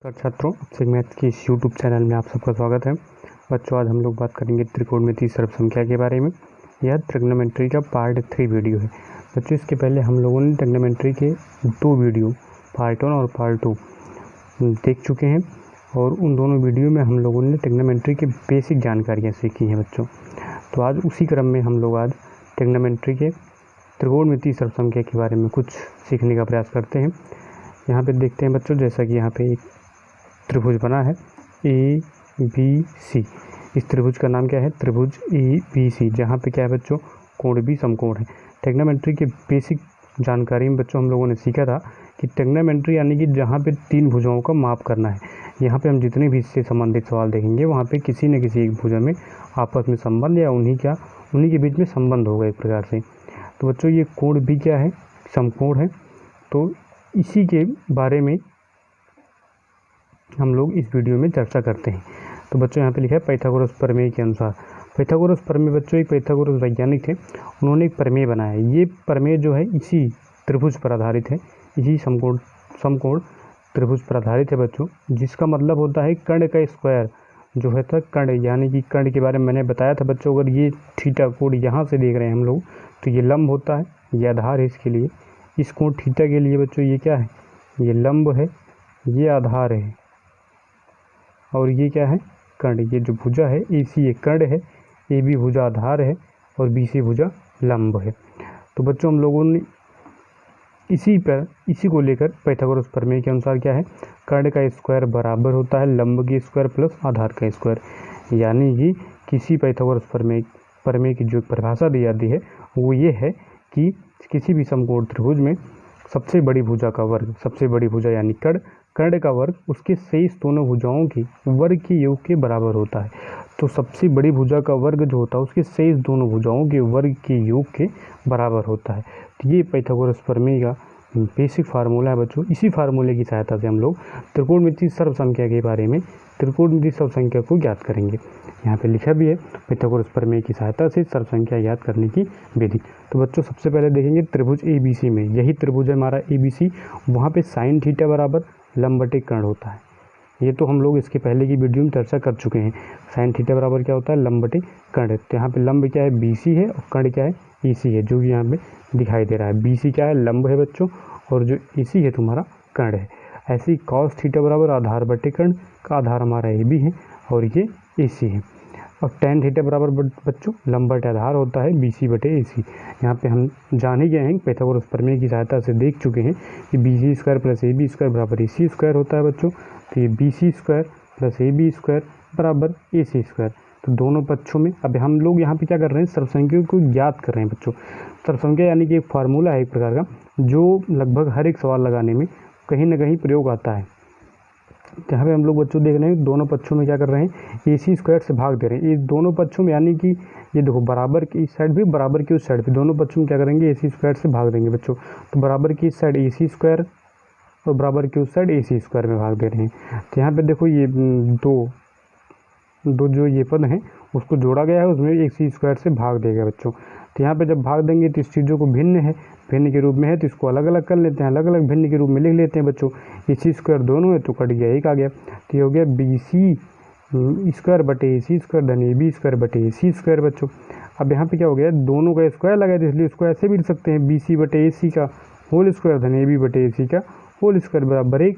छात्रों, अक्षय मैथ के इस यूट्यूब चैनल में आप सबका स्वागत है। बच्चों, आज हम लोग बात करेंगे त्रिकोणमितीय सर्व संख्या के बारे में। यह ट्रिग्नोमेट्री का पार्ट 3 वीडियो है। बच्चों, इसके पहले हम लोगों ने ट्रिग्नोमेट्री के 2 वीडियो पार्ट 1 और पार्ट 2 देख चुके हैं और उन दोनों वीडियो में हम लोगों ने ट्रिग्नोमेट्री की बेसिक जानकारियाँ सीखी हैं बच्चों। तो आज उसी क्रम में हम लोग आज ट्रिग्नोमेट्री के त्रिकोणमितीय सर्व संख्या के बारे में कुछ सीखने का प्रयास करते हैं। यहाँ पे देखते हैं बच्चों, जैसा कि यहाँ पे एक त्रिभुज बना है ABC। इस त्रिभुज का नाम क्या है? त्रिभुज ABC, जहाँ पे क्या है बच्चों? कोण भी समकोण है। ट्रिग्नोमेट्री के बेसिक जानकारी में बच्चों हम लोगों ने सीखा था कि ट्रिग्नोमेट्री यानी कि जहाँ पे 3 भुजाओं का माप करना है। यहाँ पे हम जितने भी इससे संबंधित सवाल देखेंगे वहाँ पे किसी न किसी एक भुजा में आपस में संबंध या उन्हीं के बीच में संबंध होगा एक प्रकार से। तो बच्चों, ये कोण भी क्या है? समकोण है। तो इसी के बारे में हम लोग इस वीडियो में चर्चा करते हैं। तो बच्चों, यहाँ पे लिखा है पाइथागोरस प्रमेय के अनुसार। पाइथागोरस प्रमेय बच्चों एक पाइथागोरस वैज्ञानिक थे, उन्होंने एक प्रमेय बनाया। ये प्रमेय जो है इसी त्रिभुज पर आधारित है, इसी समकोण त्रिभुज पर आधारित है बच्चों, जिसका मतलब होता है कर्ण का स्क्वायर जो है था। कर्ण यानी कि कर्ण के बारे में मैंने बताया था बच्चों, अगर ये थीटा कोण यहाँ से देख रहे हैं हम लोग तो ये लंब होता है, ये आधार है इसके लिए। इस कोण थीटा के लिए बच्चों ये क्या है? ये लंब है, ये आधार है और ये क्या है? कर्ण। ये जो भुजा है AC ये कर्ण है, AB भुजा आधार है और BC भुजा लंब है। तो बच्चों, हम लोगों ने इसी को लेकर पाइथागोरस प्रमेय के अनुसार क्या है? कर्ण का स्क्वायर बराबर होता है लंब के स्क्वायर प्लस आधार का स्क्वायर। यानी कि किसी पाइथागोरस प्रमेय की जो परिभाषा दी जाती है वो ये है कि किसी भी समकोण त्रिभुज में सबसे बड़ी भुजा का वर्ग, सबसे बड़ी भुजा यानी कर्ण का वर्ग उसके शेष दोनों भुजाओं के वर्ग के योग के बराबर होता है। तो सबसे बड़ी भुजा का वर्ग जो होता है उसके शेष दोनों भुजाओं के वर्ग के योग के बराबर होता है। तो ये पाइथागोरस प्रमेय का बेसिक फार्मूला है बच्चों। इसी फार्मूले की सहायता से हम लोग त्रिकोणमितीय सर्व संख्या के बारे में त्रिकोणमितीय सर्व संख्या को ज्ञात करेंगे। यहाँ पे लिखा भी है पाइथागोरस प्रमेय की सहायता से सर्व संख्या ज्ञात करने की विधि। तो बच्चों, सबसे पहले देखेंगे त्रिभुज ABC में, यही त्रिभुज है हमारा ABC, वहाँ पे साइन थीटा बराबर लंब बटे कर्ण होता है। ये तो हम लोग इसके पहले की वीडियो में चर्चा कर चुके हैं। साइन थीटा बराबर क्या होता है? लंब बटे कर्ण। तो यहाँ पे लंब क्या है? BC है और कर्ण क्या है? AC है, जो कि यहाँ पे दिखाई दे रहा है। BC क्या है? लंब है बच्चों, और जो AC है तुम्हारा कर्ण है। ऐसे ही कॉस थीटा बराबर आधार बटे कर्ण का आधार हमारा AB है और ये AC है। और टेन थीटा बराबर बच्चों लंब बटे आधार होता है BC बटे AC। यहाँ पे हम जान ही गए हैं, पाइथागोरस प्रमेय की सहायता से देख चुके हैं कि BC square plus AB square बराबर AC स्क्वायर होता है बच्चों। तो ये BC square plus AB square बराबर AC स्क्वायर। तो दोनों पक्षों में अब हम लोग यहाँ पे क्या कर रहे हैं? सर्व संख्या को ज्ञात कर रहे हैं बच्चों। सर्व संख्या यानी कि एक फार्मूला है एक प्रकार का, जो लगभग हर एक सवाल लगाने में कहीं ना कहीं प्रयोग आता है। यहाँ पे हम लोग बच्चों देख रहे हैं दोनों पक्षों में क्या कर रहे हैं? AC स्क्वायर से भाग दे रहे हैं। ये दोनों पक्षों में यानी कि ये देखो बराबर की इस साइड भी बराबर की उस साइड भी, दोनों पक्षों में क्या करेंगे? AC स्क्वायर से भाग देंगे बच्चों। तो बराबर की इस साइड AC स्क्वायर और बराबर की उस साइड AC स्क्वायर में भाग दे रहे हैं। तो यहाँ पे देखो ये दो जो ये पद हैं उसको जोड़ा गया है, उसमें AC स्क्वायर से भाग देगा बच्चों। तो यहाँ पे जब भाग देंगे तो इस चीज़ों को भिन्न के रूप में है तो इसको अलग अलग कर लेते हैं, अलग अलग भिन्न के रूप में लिख लेते हैं बच्चों। AC स्क्वायर दोनों है तो कट गया, एक आ गया। तो ये हो गया BC स्क्वायर बटे AC स्क्वायर धन AB स्क्वायर बटे AC स्क्वायर बच्चों। अब यहाँ पे क्या हो गया? दोनों का स्क्वायर लगाया तो इसलिए इसको ऐसे भी लिख सकते हैं BC बटे AC का होल स्क्वायर धन AB बटे AC का होल स्क्वायर बराबर 1।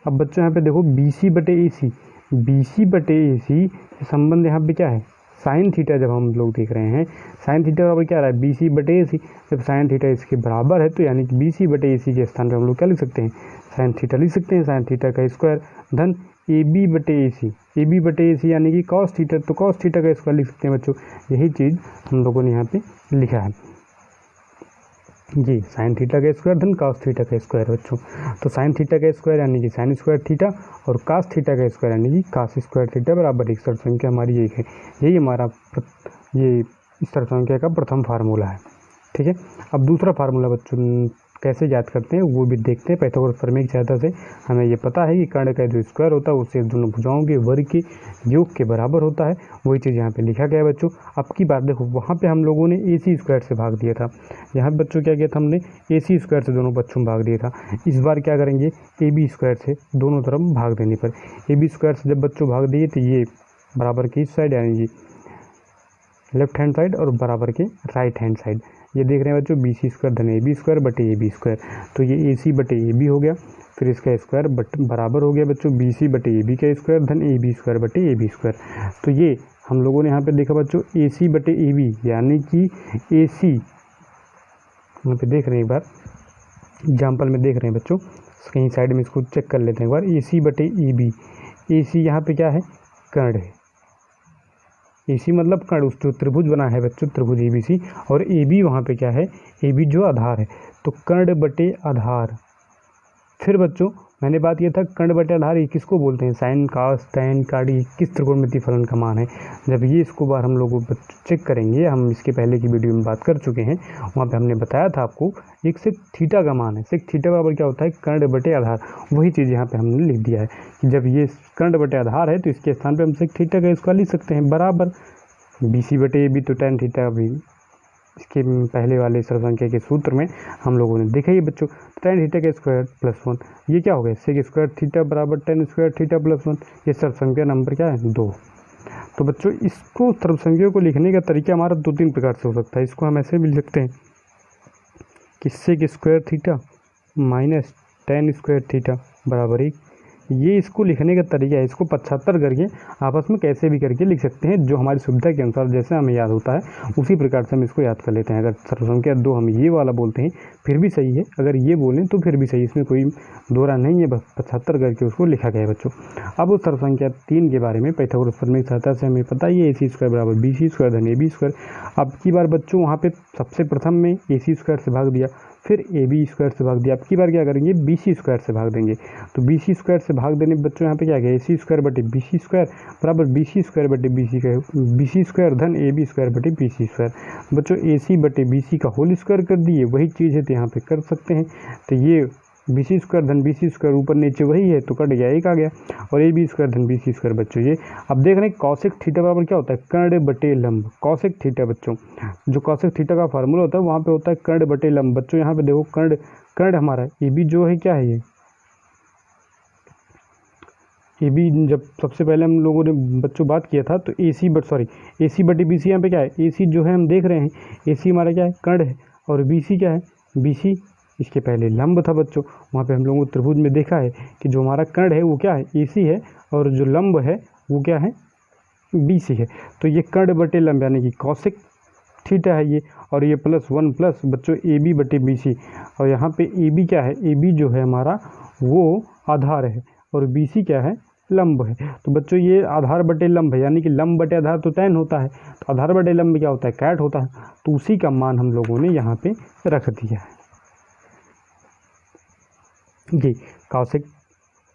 अब बच्चों यहाँ पे देखो BC बटे AC संबंध यहाँ पे क्या है? Sine theta. जब हम लोग देख रहे हैं साइन थीटा बराबर क्या आ रहा है? BC बटे AC। जब साइन थीटा इसके बराबर है तो यानी कि BC बटे AC के स्थान पर हम लोग क्या लिख सकते हैं? साइन थीटा लिख सकते हैं। साइन थीटा का स्क्वायर धन AB बटे AC यानी कि कॉस थीटा, तो कॉस थीटा का स्क्वायर लिख सकते हैं बच्चों। यही चीज़ हम लोगों ने यहाँ पे लिखा है जी, साइन थीटा का स्क्वायर धन कॉस थीटा का स्क्वायर बच्चों। तो साइन थीटा का स्क्वायर यानी कि साइन स्क्वायर थीटा और कॉस थीटा का स्क्वायर यानी कि कॉस स्क्वायर थीटा बराबर 1। सर्व संख्या हमारी एक है। यही हमारा ये इस सर्व संख्या का प्रथम फार्मूला है। ठीक है। अब दूसरा फार्मूला बच्चों कैसे याद करते हैं वो भी देखते हैं। पाइथागोरस प्रमेय की सहायता से हमें ये पता है कि कर्ण का जो स्क्वायर होता है उससे दोनों भुजाओं के वर्ग के योग के बराबर होता है। वही चीज़ यहाँ पे लिखा गया है बच्चों। अब की बात देखो, वहाँ पे हम लोगों ने AC स्क्वायर से भाग दिया था, यहाँ पे बच्चों क्या किया था हमने AC स्क्वायर से दोनों बच्चों में भाग दिया था। इस बार क्या करेंगे, AB स्क्वायर से दोनों तरफ भाग देने पर। AB स्क्वायर से जब बच्चों भाग दिए तो ये बराबर की इस साइड यानी कि लेफ्ट हैंड साइड और बराबर के राइट हैंड साइड ये देख रहे हैं बच्चों, BC स्क्वायर धन AB स्क्वायर बटे AB स्क्वायर। तो ये AC बटे AB हो गया, फिर इसका स्क्वायर बराबर हो गया बच्चों BC बटे AB का स्क्वायर धन AB स्क्वायर बटे AB स्क्वायर। तो ये हम लोगों ने यहाँ पे देखा बच्चों AC बटे AB यानी कि AC, यहाँ पे देख रहे हैं एक बार एग्जाम्पल में देख रहे हैं बच्चों, कहीं साइड में इसको चेक कर लेते हैं एक बार। AC बटे AB, AC यहाँ पे क्या है, कर्ण है। AC मतलब कर्ण, उस जो त्रिभुज बना है बच्चों त्रिभुज ABC, और AB वहाँ पे क्या है, AB जो आधार है। तो कर्ण बटे आधार। फिर बच्चों मैंने बात किया था कर्ण बटे आधार ये किसको बोलते हैं, साइन कास टैन काडी किस त्रिकोणमितीय फलन का मान है। जब ये इसको बार हम लोग चेक करेंगे, हम इसके पहले की वीडियो में बात कर चुके हैं, वहाँ पे हमने बताया था आपको एक सेक थीटा का मान है। सेक थीटा बराबर क्या होता है, कर्ण बटे आधार। वही चीज़ यहाँ पे हमने लिख दिया है कि जब ये कर्ण बटे आधार है तो इसके स्थान पर हम सेक थीटा का स्क्वायर लिख सकते हैं बराबर BC बटे AB। तो टैन थीटा भी इसके पहले वाले सर्वसंख्या के सूत्र में हम लोगों ने देखा ही बच्चों, टैन थीटा का स्क्वायर प्लस 1, ये क्या हो गया, सेक स्क्वायर थीटा बराबर टैन स्क्वायर थीटा प्लस 1। ये सर्वसंख्या नंबर क्या है, 2। तो बच्चों इसको सर्वसंख्या को लिखने का तरीका हमारा 2-3 प्रकार से हो सकता है। इसको हम ऐसे भी लिख सकते हैं कि sec square theta minus tan square theta बराबर 1। ये इसको लिखने का तरीका है, इसको 75 करके आपस में कैसे भी करके लिख सकते हैं, जो हमारी सुविधा के अनुसार जैसे हमें याद होता है उसी प्रकार से हम इसको याद कर लेते हैं। अगर सर्वसंख्या 2 हम ये वाला बोलते हैं फिर भी सही है, अगर ये बोलें तो फिर भी सही, इसमें कोई दोहरा नहीं है, बस 75 करके उसको लिखा गया है बच्चों। अब उस सर्वसंख्या 3 के बारे में पाइथागोरस प्रमेय की सहायता से हमें पता ही है AC स्क्वायर बराबर BC स्क्वायर धन AB स्क्वायर। अब की बार बच्चों वहाँ पे सबसे प्रथम में AC स्क्वायर से भाग दिया, फिर AB स्क्वायर से भाग दिया। अब की बार क्या करेंगे, BC स्क्वायर से भाग देंगे। तो BC स्क्वायर से भाग देने बच्चों यहाँ पे क्या गया, AC स्क्वायर बटे BC स्क्वायर बराबर BC स्क्वायर बटे BC स्क्वायर धन AB स्क्वायर बटे BC स्क्वायर। बच्चों AC बटे BC का होल स्क्वायर कर दिए, वही चीज़ है तो यहाँ पे कर सकते हैं। तो ये BC स्क्वायर धन BC स्क्वायर ऊपर नीचे वही है तो कट गया, 1 आ गया, और AB स्क्वायर धन BC स्क्वायर बच्चों ये। अब देख रहे हैं कॉसेक थीटा बराबर क्या होता है, कर्ण बटे लंब। कॉसेक थीटा बच्चों, जो कॉसेक थीटा का फार्मूला होता है वहाँ पे होता है कर्ण बटे लंब। बच्चों यहाँ पे देखो कर्ण हमारा AB जो है क्या है, ये AB जब सबसे पहले हम लोगों ने बच्चों बात किया था तो AC बटे BC यहाँ पे क्या है, AC जो है हम देख रहे हैं AC हमारा क्या है, कर्ण है, और BC क्या है, BC इसके पहले लंब था बच्चों। वहाँ पे हम लोगों को त्रिभुज में देखा है कि जो हमारा कर्ण है वो क्या है, AC है, और जो लंब है वो क्या है, BC है। तो ये कर्ण बटे लंब यानी कि कॉसेक थीटा है ये, और ये प्लस 1 प्लस बच्चों AB बटे BC, और यहाँ पे AB क्या है, AB जो है हमारा वो आधार है, और BC क्या है, लंब है। तो बच्चों ये आधार बटे लंब है, यानी कि लंब बटे आधार तो टैन होता है, तो आधार बटे लंब क्या होता है, कैट होता है। तो उसी का मान हम लोगों ने यहाँ पे रख दिया है। जी कॉसेक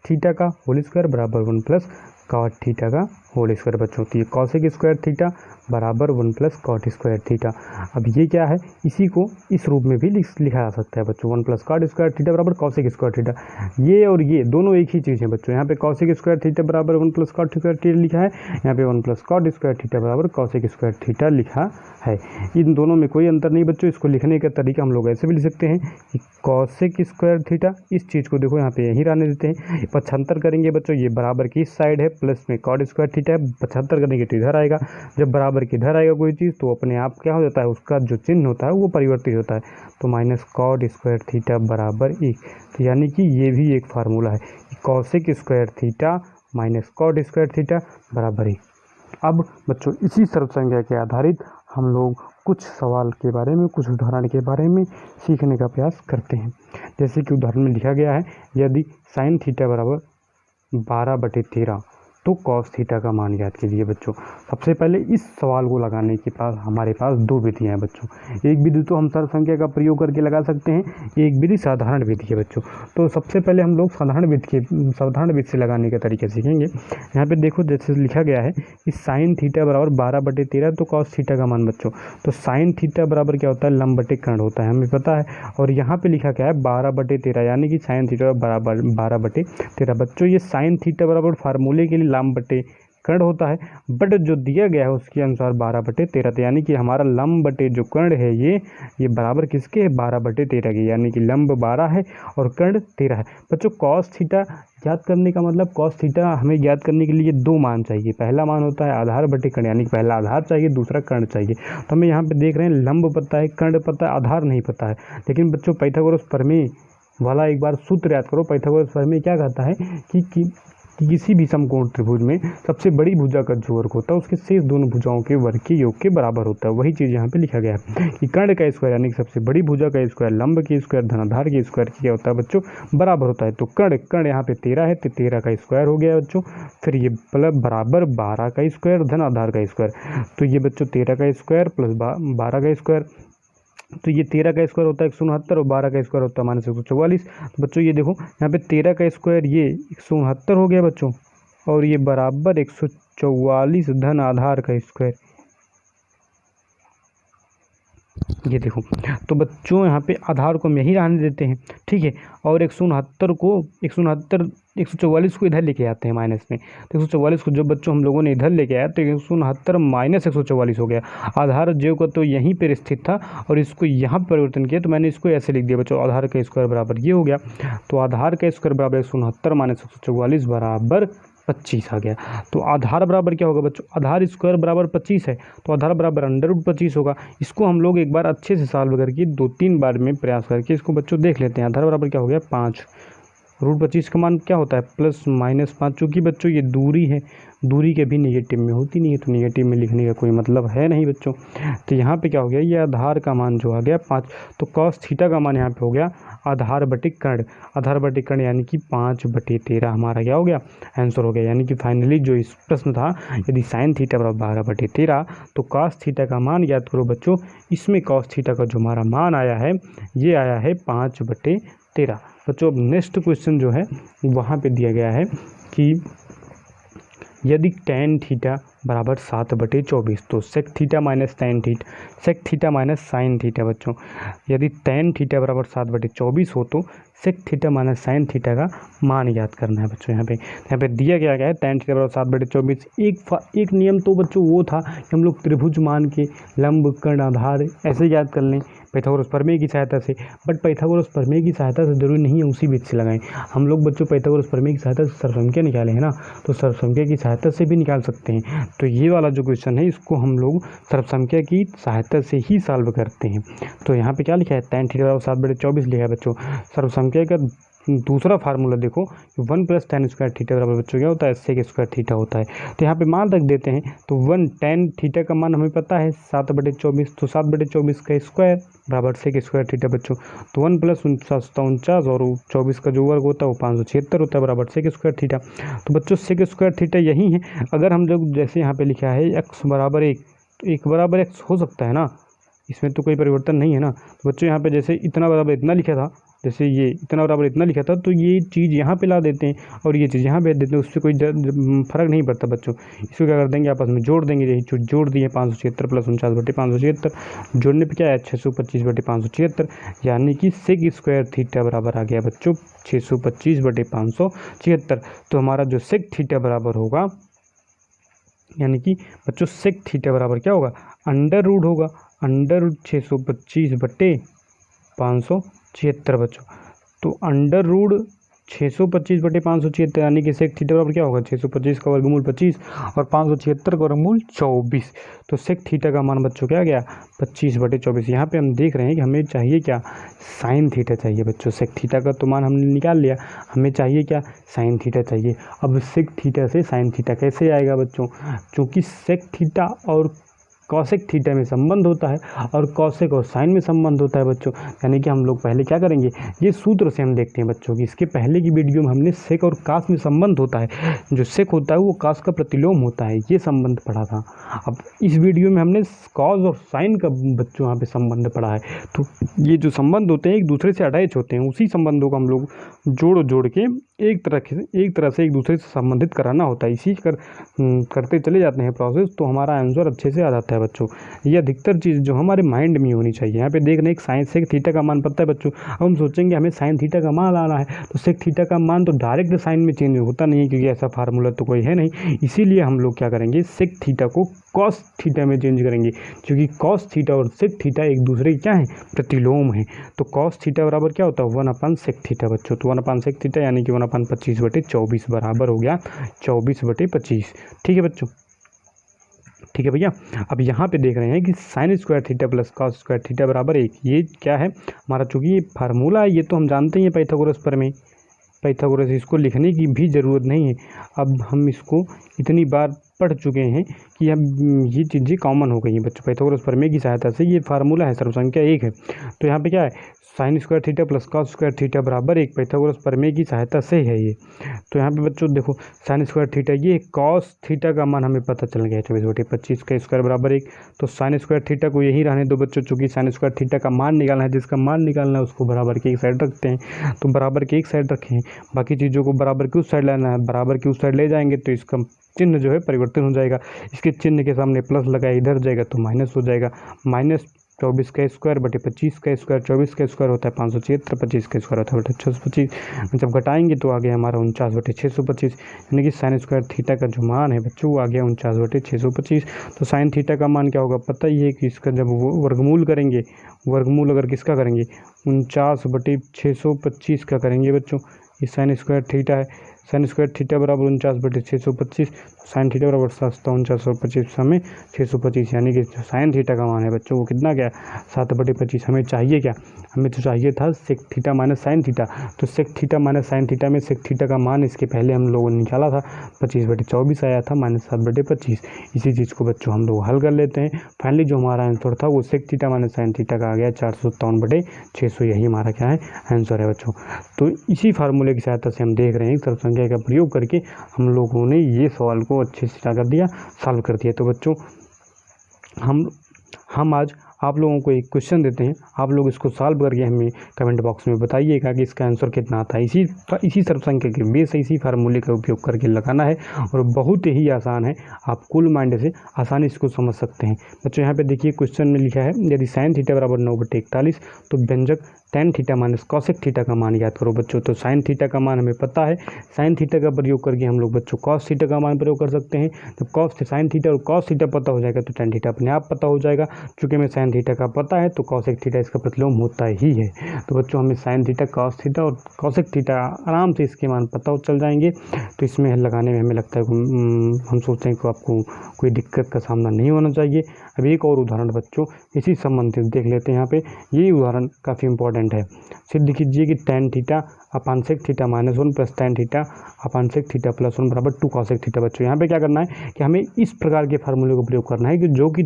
थीटा का होल स्क्वायर बराबर 1 प्लस कॉट थीटा का होल स्क्वायर बच्चों। तो ये कॉसेक स्क्वायर थीटा बराबर 1 प्लस कॉट स्क्वायर थीटा। अब ये क्या है, इसी को इस रूप में भी लिखा जा सकता है बच्चों, 1 प्लस कॉट स्क्वायर थीटा बराबर कॉसेक स्क्वायर थीटा। ये और ये दोनों एक ही चीज़ है बच्चों। यहाँ पे कॉसेक स्क्वायर थीटा बराबर 1 प्लस कॉट स्क्वायर थीटा लिखा है, यहाँ पे 1 प्लस कॉट स्क्वायर थीटा बराबर कॉसेक स्क्वायर थीटा लिखा है। इन दोनों में कोई अंतर नहीं बच्चों। इसको लिखने का तरीका हम लोग ऐसे भी लिख सकते हैं कि कॉसेक स्क्वायर थीटा, इस चीज़ को देखो यहाँ पे यहीं रहने देते हैं, 75 करेंगे बच्चों, ये बराबर की इस साइड है, प्लस में कॉट स्क्वायर थीटा है, 75 करने के तो इधर आएगा। जब बराबर के इधर आएगा कोई चीज़ तो अपने आप क्या हो जाता है, उसका जो चिन्ह होता है वो परिवर्तित होता है। तो माइनस कॉट स्क्वायर थीटा बराबर 1। तो यानी कि ये भी एक फार्मूला है, cosec square theta minus cot square theta बराबर 1। अब बच्चों इसी सर्वसंख्या के आधारित हम लोग कुछ सवाल के बारे में, कुछ उदाहरण के बारे में सीखने का प्रयास करते हैं। जैसे कि उदाहरण में लिखा गया है, यदि साइन थीटा बराबर 12/13 तो कॉस थीटा का मान ज्ञात कीजिए बच्चों। सबसे पहले इस सवाल को लगाने के पास हमारे पास दो विधियां हैं बच्चों। एक विधि तो हम सर्व संख्या का प्रयोग करके लगा सकते हैं, एक विधि साधारण विधि है बच्चों। तो सबसे पहले हम लोग साधारण विधि से लगाने का तरीका सीखेंगे। यहाँ पे देखो जैसे लिखा गया है कि साइन थीटा बराबर 12/13 तो कॉस थीटा का मान बच्चों। तो साइन थीटा बराबर क्या होता है, लंब बटे कर्ण होता है, हमें पता है। और यहाँ पे लिखा क्या है 12/13, यानी कि साइन थीटा बराबर 12/13 बच्चों। ये साइन थीटा बराबर फार्मूले के लिए लंब बटे कर्ण होता है, बट जो दिया गया है उसके अनुसार 12/13 था, यानी कि हमारा लंब बटे जो कर्ण है ये बराबर किसके है, 12/13 के, यानी कि लंब 12 है और कर्ण 13 है बच्चों। कॉस थीटा ज्ञात करने का मतलब, कॉस थीटा हमें ज्ञात करने के लिए दो मान चाहिए। पहला मान होता है आधार बटे कर्ण, यानी कि पहला आधार चाहिए, दूसरा कर्ण चाहिए। तो हमें यहाँ पे देख रहे हैं लंब पता है, कर्ण पता है, आधार नहीं पता है। लेकिन बच्चों पाइथागोरस प्रमेय वाला एक बार सूत्र याद करो। पाइथागोरस प्रमेय क्या कहता है कि किसी भी समकोण त्रिभुज में सबसे बड़ी भुजा का जो वर्ग होता है उसके शेष दोनों भुजाओं के वर्ग के योग के बराबर होता है। वही चीज़ यहाँ पे लिखा गया है कि कर्ण का स्क्वायर यानी कि सबसे बड़ी भुजा का स्क्वायर लंब के स्क्वायर धनाधार के स्क्वायर क्या होता है बच्चों, बराबर होता है। तो कर्ण यहाँ पे 13 है, तो 13 का स्क्वायर हो गया बच्चों। फिर ये प्लस बराबर 12 का स्क्वायर धनाधार का स्क्वायर, तो ये बच्चों 13 का स्क्वायर प्लस 12 का स्क्वायर, तो ये 13 का स्क्वायर होता है 169 और 12 का स्क्वायर होता है -144। तो बच्चों ये देखो यहाँ पे 13 का स्क्वायर ये 169 हो गया बच्चों, और ये बराबर 144 धन आधार का स्क्वायर, ये देखो। तो बच्चों यहाँ पे आधार को हम यही रहने देते हैं, ठीक है। और 144 को इधर लेके आते हैं माइनस में, तो 144 को जब बच्चों हम लोगों ने इधर लेके आया तो 169 माइनस 144 हो गया। आधार जो का तो यहीं पर स्थित था और इसको यहाँ पर परिवर्तन किया, तो मैंने इसको ऐसे लिख दिया बच्चों, आधार का स्क्वायर बराबर ये हो गया। तो आधार का स्क्वायर बराबर 169 माइनस 144 बराबर 25 आ गया। तो आधार बराबर क्या होगा बच्चों, आधार स्क्वायर बराबर 25 है, तो आधार बराबर √25 होगा। इसको हम लोग एक बार अच्छे से सॉल्व करके 2-3 बार में प्रयास करके इसको बच्चों देख लेते हैं। आधार बराबर क्या हो गया 5, √25 का मान क्या होता है +-5, चूँकि बच्चों ये दूरी है, दूरी के भी नेगेटिव में होती नहीं है, तो नेगेटिव में लिखने का कोई मतलब है नहीं बच्चों। तो यहाँ पे क्या हो गया, ये आधार का मान जो आ गया 5, तो कॉस थीटा का मान यहाँ पे हो गया आधार बटे कर्ण, आधार बटे कर्ण यानी कि 5/13 हमारा क्या हो गया, आंसर हो गया। यानी कि फाइनली जो इस प्रश्न था, यदि साइन थीटा बराबर 12/13 तो कॉस थीटा का मान याद करो बच्चों। इसमें कॉस थीटा का जो हमारा मान आया है ये आया है 5/13 बच्चों। अब नेक्स्ट क्वेश्चन जो है वहाँ पे दिया गया है कि यदि tan थीटा बराबर 7/24 तो sec theta minus tan theta, sec theta minus sine theta बच्चों। यदि tan थीटा बराबर 7/24 हो तो sec theta minus sine theta का मान याद करना है बच्चों। यहाँ पे दिया गया है tan थीटा बराबर 7/24। एक नियम तो बच्चों वो था कि हम लोग त्रिभुज मान के लंब कर्ण आधार ऐसे याद कर लें पाइथागोरस प्रमेय की सहायता से, बट पाइथागोरस प्रमेय की सहायता से जरूरी नहीं है उसी विधि से लगाएं। हम लोग बच्चों पाइथागोरस प्रमेय की सहायता से सर्वसंख्या निकाले हैं ना, तो सर्वसंख्या की सहायता से भी निकाल सकते हैं। तो ये वाला जो क्वेश्चन है इसको हम लोग सर्वसंख्या की सहायता से ही सॉल्व करते हैं। तो यहाँ पे क्या लिखा है tan थीटा बराबर 7/24 लिखा है बच्चों। सर्वसंख्या का दूसरा फार्मूला देखो 1 + tan स्क्वायर थीटा बराबर बच्चों क्या होता है, सेक स्क्वायर थीटा होता है। तो यहाँ पे मान रख देते हैं, तो 1 tan थीटा का मान हमें पता है 7/24, तो 7/24 का स्क्वायर बराबर सेक स्क्वायर थीटा बच्चों। तो 1 + 49 और 24 का जो वर्ग होता है वो 576 होता है बराबर सेक स्क्वायर थीटा। तो बच्चों सेक स्क्वायर थीटा यही है। अगर हम लोग जैसे यहाँ पे लिखा है x बराबर 1, तो 1 बराबर x हो सकता है ना, इसमें तो कोई परिवर्तन नहीं है ना। तो बच्चों यहाँ पे जैसे इतना बराबर इतना लिखा था, जैसे ये इतना बराबर इतना लिखा था, तो ये चीज़ यहाँ पे ला देते हैं और ये चीज़ यहाँ भेज देते हैं, उससे कोई फर्क नहीं पड़ता बच्चों। इसको क्या कर देंगे, आपस में जोड़ देंगे, यही चीज़ जोड़ दिए 576 + 49/576, जोड़ने पे क्या है 625/576, यानी कि सेक स्क्वायर थीटा बराबर आ गया बच्चों 625/576। तो हमारा जो सेक थीटा बराबर होगा, यानी कि बच्चों सेक थीटा बराबर क्या होगा, √ होगा, √ 625/576 बच्चों। तो √ 625/576 यानी कि सेक थीटा बराबर क्या होगा 625 का वर्गमूल 25 और 576 का वर्गमूल 24। तो सेक थीटा का मान बच्चों क्या गया 25/24। यहाँ पे हम देख रहे हैं कि हमें चाहिए क्या, साइन थीटा चाहिए बच्चों। सेक थीटा का तो मान हमने निकाल लिया, हमें चाहिए क्या, साइन थीटा चाहिए। अब सेक थीटा से साइन थीटा कैसे आएगा बच्चों, क्योंकि सेक थीटा और कॉसेक थीटा में संबंध होता है और कॉसेक और साइन में संबंध होता है बच्चों। यानी कि हम लोग पहले क्या करेंगे, ये सूत्र से हम देखते हैं बच्चों कि इसके पहले की वीडियो में हमने सेक और कास में संबंध होता है, जो सेक होता है वो कास का प्रतिलोम होता है, ये संबंध पढ़ा था। अब इस वीडियो में हमने कॉस और साइन का बच्चों यहाँ पे संबंध पढ़ा है। तो ये जो संबंध होते हैं एक दूसरे से अटैच होते हैं, उसी संबंधों को हम लोग जोड़ के एक तरह से एक दूसरे से संबंधित कराना होता है। इसी करते चले जाते हैं प्रोसेस, तो हमारा आंसर अच्छे से आ जाता है बच्चों। ये अधिकतर चीज़ जो हमारे माइंड में होनी चाहिए। यहाँ पे देख रहे हैं एक साइन सेक थीटा का मान पता है बच्चों। अब हम सोचेंगे हमें साइन थीटा का मान लाना है, तो सेक थीटा का मान तो डायरेक्ट साइन में चेंज होता नहीं है, क्योंकि ऐसा फार्मूला तो कोई है नहीं। इसीलिए हम लोग क्या करेंगे, सेक थीटा को कॉस थीटा में चेंज करेंगे, क्योंकि कॉस थीटा और सेक थीटा एक दूसरे के क्या है, प्रतिलोम है। तो कॉस थीटा बराबर क्या होता है, 1/सेक थीटा बच्चों। तो 1/सेक थीटा यानी कि 1/25/24 बराबर हो गया 24/25। ठीक है बच्चों, ठीक है भैया। अब यहाँ पे देख रहे हैं कि sine square theta plus cos square theta बराबर 1। ये क्या है हमारा, चूँकि ये फार्मूला है, ये तो हम जानते हैं पाइथागोरस प्रमेय, पाइथागोरस, इसको लिखने की भी ज़रूरत नहीं है। अब हम इसको इतनी बार पढ़ चुके हैं कि हम ये चीज़ें कॉमन हो गई हैं बच्चों। पाइथागोरस प्रमेय की सहायता से ये फार्मूला है, सर्वसंख्या 1 है। तो यहाँ पे क्या है, sine square theta plus cos square theta बराबर 1, पाइथागोरस प्रमेय की सहायता से है ये। तो यहाँ पे बच्चों देखो साइन स्क्वायर थीटा, ये कॉस थीटा का मान हमें पता चल गया 24/25 का स्क्वायर बराबर 1। तो साइन स्क्वायर थीटा को यही रहने दो बच्चों, चूँकि साइन स्क्वायर थीटा का मान निकालना है, जिसका मान निकालना है उसको बराबर के एक साइड रखते हैं। तो बराबर के एक साइड रखें, बाकी चीज़ों को बराबर के उस साइड लाना है, बराबर के उस साइड ले जाएंगे तो इसका चिन्ह जो है परिवर्तन हो जाएगा। इसके चिन्ह के सामने प्लस लगाया, इधर जाएगा तो माइनस हो जाएगा। -24 का स्क्वायर बटे 25 का स्क्वायर, 24 का स्क्वायर होता है 576, 25 का स्क्वायर होता है बटे 625। जब घटाएंगे तो आ गया हमारा 49/625, यानी कि साइन स्क्वायर थीटा का जो मान है बच्चों वो आ गया 49/625। तो साइन थीटा का मान क्या होगा पता ही है कि इसका जब वर्गमूल करेंगे, वर्गमूल अगर किसका करेंगे, 49/625 का करेंगे बच्चों। ये साइन स्क्वायर थीटा है, साइन स्क्वायर थीटा बराबर 49/625, साइन थीटा बराबर 49/25 हमें 625, यानी कि साइन थीटा का मान है बच्चों वो कितना गया 7/25। हमें चाहिए क्या, हमें तो चाहिए था sec theta minus sine theta. तो sec theta minus sine theta में सेक थीटा का मान इसके पहले हम लोगों ने निकाला था 25/24 आया था -7/25। इसी चीज़ को बच्चों हम लोग हल कर लेते हैं। फाइनली जो हमारा आंसर था वो sec theta minus sine theta का आ गया 457/600। यही हमारा क्या है आंसर है बच्चों। तो इसी फार्मूले की सहायता से हम देख रहे हैं सर्वसंख्या का प्रयोग करके हम लोगों ने ये सवाल को अच्छे से क्या कर दिया, सॉल्व कर दिया। तो बच्चों हम आज आप लोगों को एक क्वेश्चन देते हैं, आप लोग इसको सॉल्व करके हमें कमेंट बॉक्स में बताइएगा कि इसका आंसर कितना आता है। इसी सर्वसंख्या के बेस इसी फार्मूले का उपयोग करके लगाना है और बहुत ही आसान है, आप कूल माइंड से आसानी इसको समझ सकते हैं। बच्चों यहाँ पे देखिए क्वेश्चन में लिखा है यदि साइन थीटा बराबर 9/41 तो व्यंजक tan theta minus cosec theta का मान याद करो बच्चों। तो साइन थीटा का मान हमें पता है, साइन थीटा का प्रयोग करके हम लोग बच्चों कॉस थीटा का मान प्रयोग कर सकते हैं। जब कॉस साइन थीटा और कॉस थीटा पता हो जाएगा तो tan थीटा अपने आप पता हो जाएगा। चूँकि हमें साइन थीटा का पता है तो कॉसेक थीटा इसका प्रतिलोम होता ही है। तो बच्चों हमें साइन थीटा, कॉस थीटा और कॉसेक थीटा आराम से इसके मान पता चल जाएंगे। तो इसमें लगाने में हमें लगता है हम सोचते हैं कि आपको कोई दिक्कत का सामना नहीं होना चाहिए। अब एक और उदाहरण बच्चों इसी संबंधित देख लेते हैं। यहाँ पे ये उदाहरण काफ़ी इंपॉर्टेंट है। सिद्ध कीजिए कि tan theta upon sec theta -1 plus tan theta upon sec theta +1 बराबर 2 कॉसेक थीटा। बच्चों यहाँ पे क्या करना है कि हमें इस प्रकार के फार्मूले को प्रयोग करना है कि जो कि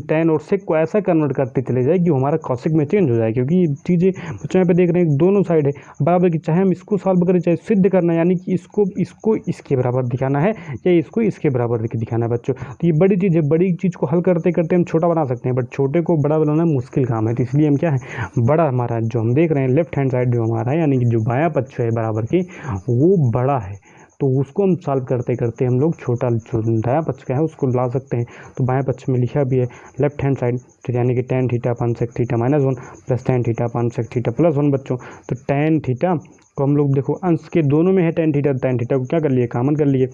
tan और सेक को ऐसा कन्वर्ट करते चले जाए कि हमारा कॉसेक में चेंज हो जाए, क्योंकि चीज़ें बच्चों यहाँ पे देख रहे हैं दोनों साइड है बराबर की, चाहे हम इसको सॉल्व करें चाहे सिद्ध करना है, यानी कि इसको इसके बराबर दिखाना है या इसको इसके बराबर दिखाना है बच्चों। तो ये बड़ी चीज़ है, बड़ी चीज़ को हल करते करते हम छोटा बना सकते हैं, बट छोटे को बड़ा बनाना मुश्किल काम है। तो इसलिए हम क्या है, बड़ा हमारा जो हम देख रहे हैं लेफ्ट हैंड साइड जो हमारा है, यानी कि जो बायां पक्ष है बराबर की वो बड़ा है, तो उसको हम सॉल्व करते करते हम लोग छोटा जो दायां पक्ष का है उसको ला सकते हैं। तो बाएं पक्ष में लिखा भी है लेफ्ट हैंड साइड, तो यानी कि tan theta upon sec theta -1 plus tan theta upon sec theta +1 बच्चों। तो tan थीटा को हम लोग देखो अंश के दोनों में है tan थीटा को क्या कर लिए, कॉमन कर लिए।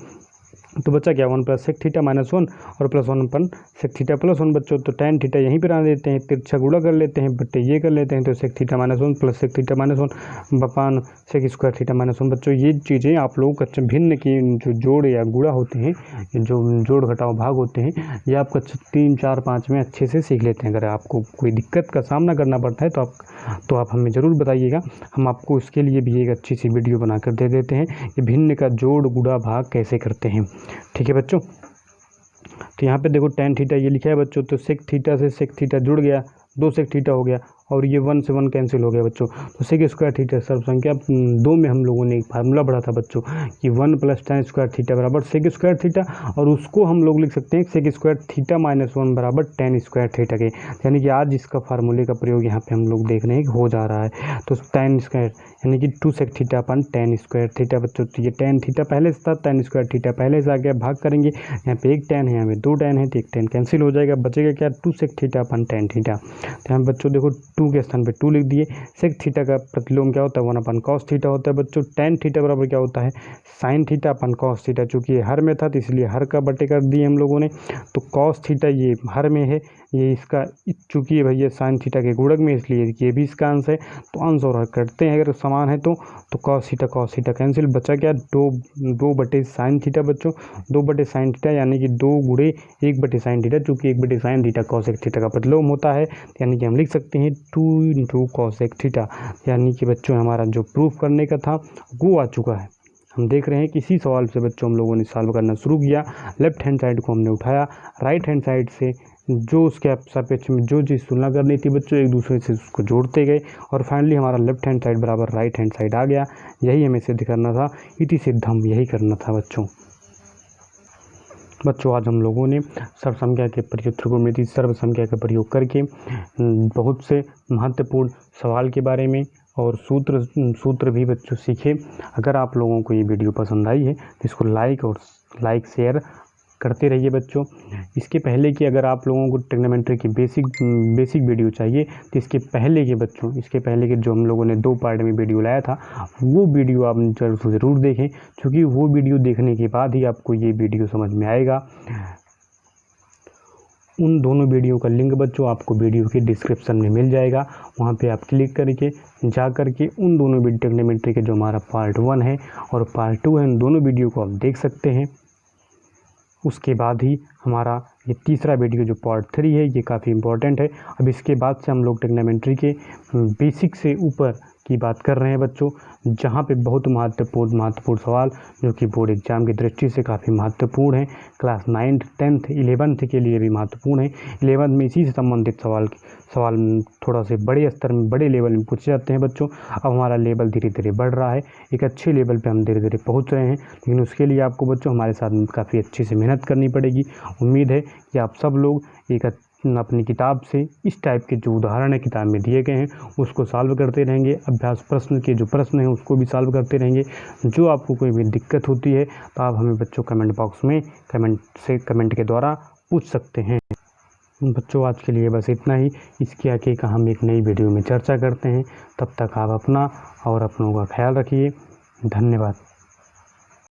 तो बच्चा क्या 1 प्लस सेक थीटा -1 और +1 अपन सेक थीटा +1 बच्चों। तो tan थीटा यहीं पर आ देते हैं, तिरछा गुणा कर लेते हैं, बट्टे ये कर लेते हैं। तो sec theta -1 plus sec theta -1 बपान सेक स्क्वायर थीटा -1 बच्चों। ये चीज़ें आप लोग कक्षा भिन्न की जो जोड़ या गुणा होते हैं, जो जोड़ घटाव भाग होते हैं, ये आप कक्षा 3, 4, 5 में अच्छे से सीख लेते हैं। अगर आपको कोई दिक्कत का सामना करना पड़ता है तो आप हमें ज़रूर बताइएगा, हम आपको उसके लिए भी एक अच्छी सी वीडियो बना कर दे देते हैं कि भिन्न का जोड़ गुणा भाग कैसे करते हैं। ठीक है बच्चों। तो यहाँ पे देखो tan थीटा ये लिखा है बच्चों, तो सेक थीटा से सेक थीटा जुड़ गया, 2 सेक थीटा हो गया, और ये 1 से 1 कैंसिल हो गया बच्चों। तो सेक स्क्वायर थीटा सर्व संख्या 2 में हम लोगों ने एक फार्मूला पढ़ा था बच्चों कि 1 + tan स्क्वायर थीटा बराबर सेक स्क्वायर थीटा, और उसको हम लोग लिख सकते हैं सेक स्क्वायर थीटा - 1 बराबर tan स्क्वायर थीटा के। यानी कि आज इसका फार्मूले का प्रयोग यहाँ पे हम लोग देख रहे हैं कि हो जा रहा है। तो tan स्क्वायर यानी कि 2 सेक थीटा अपन tan स्क्वायर थीटा बच्चों। तो ये tan थीटा पहले से था, tan स्क्वायर थीटा पहले से आ गया, भाग करेंगे, यहाँ पे एक tan है, यहाँ पे 2 tan है, तो एक tan कैंसिल हो जाएगा, बचेगा क्या 2 सेक थीटा अपन tan थीटा। तो यहाँ बच्चों देखो 2 के स्थान पे 2 लिख दिए। सेक थीटा का प्रतिलोम क्या होता है 1 अपन cos थीटा होता है बच्चों। tan थीटा बराबर क्या होता है sin थीटा अपन cos थीटा, चूँकि ये हर में था तो इसलिए हर का बटे कर दिए हम लोगों ने। तो cos थीटा ये हर में है, ये इसका चूँकि भैया sin थीटा के गुणक में, इसलिए ये भी इसका अंश है। तो अंश और हर करते हैं अगर समान है तो cos थीटा कैंसिल, बचा क्या 2 बटे sin थीटा बच्चों। 2 बटे sin थीटा यानी कि 2 गुणे 1 बटे sin थीटा, चूँकि 1 बटे sin थीटा cosec थीटा का प्रतिलोम होता है, यानी कि हम लिख सकते हैं 2 × cosec थीटा। यानी कि बच्चों हमारा जो प्रूफ करने का था वो आ चुका है। हम देख रहे हैं कि इसी सवाल से बच्चों हम लोगों ने सॉल्व करना शुरू किया। लेफ्ट हैंड साइड को हमने उठाया, राइट हैंड साइड से जो उसके सापेक्ष में जो चीज़ तुलना करनी थी बच्चों एक दूसरे से उसको जोड़ते गए, और फाइनली हमारा लेफ्ट हैंड साइड बराबर राइट हैंड साइड आ गया। यही हमें सिद्ध करना था, इति सिद्धम, यही करना था बच्चों। आज हम लोगों ने सर्व संख्या के प्रयोग, त्रिकोणमिति सर्व संख्या का प्रयोग करके बहुत से महत्वपूर्ण सवाल के बारे में और सूत्र भी बच्चों सीखे। अगर आप लोगों को ये वीडियो पसंद आई है तो इसको लाइक शेयर करते रहिए बच्चों। इसके पहले कि अगर आप लोगों को ट्रिग्नोमेट्री की बेसिक वीडियो चाहिए तो इसके पहले के जो हम लोगों ने 2 पार्ट में वीडियो लाया था वो वीडियो आप ज़रूर देखें, क्योंकि वो वीडियो देखने के बाद ही आपको ये वीडियो समझ में आएगा। उन दोनों वीडियो का लिंक बच्चों आपको वीडियो के डिस्क्रिप्शन में मिल जाएगा, वहाँ पे आप क्लिक करके जा करके उन दोनों वीडियो ट्रिग्नोमेट्री के जो हमारा पार्ट 1 है और पार्ट 2 है, उन दोनों वीडियो को आप देख सकते हैं। उसके बाद ही हमारा ये तीसरा वीडियो जो पार्ट 3 है ये काफ़ी इम्पोर्टेंट है। अब इसके बाद से हम लोग ट्रिग्नोमेट्री के बेसिक से ऊपर की बात कर रहे हैं बच्चों, जहाँ पे बहुत महत्वपूर्ण सवाल जो कि बोर्ड एग्जाम की दृष्टि से काफ़ी महत्वपूर्ण है, क्लास 9th 10th 11th के लिए भी महत्वपूर्ण है। 11th में इसी से संबंधित सवाल थोड़ा से बड़े स्तर में, बड़े लेवल में पूछे जाते हैं बच्चों। अब हमारा लेवल धीरे धीरे बढ़ रहा है, एक अच्छे लेवल पे हम धीरे धीरे पहुंच रहे हैं, लेकिन उसके लिए आपको बच्चों हमारे साथ काफ़ी अच्छे से मेहनत करनी पड़ेगी। उम्मीद है कि आप सब लोग एक अपनी किताब से इस टाइप के जो उदाहरण है किताब में दिए गए हैं उसको सॉल्व करते रहेंगे। अभ्यास प्रश्न के जो प्रश्न हैं उसको भी सॉल्व करते रहेंगे। जो आपको कोई भी दिक्कत होती है तो आप हमें बच्चों कमेंट बॉक्स में कमेंट के द्वारा पूछ सकते हैं। बच्चों आज के लिए बस इतना ही। इसके आगे का हम एक नई वीडियो में चर्चा करते हैं। तब तक आप अपना और अपनों का ख्याल रखिए। धन्यवाद।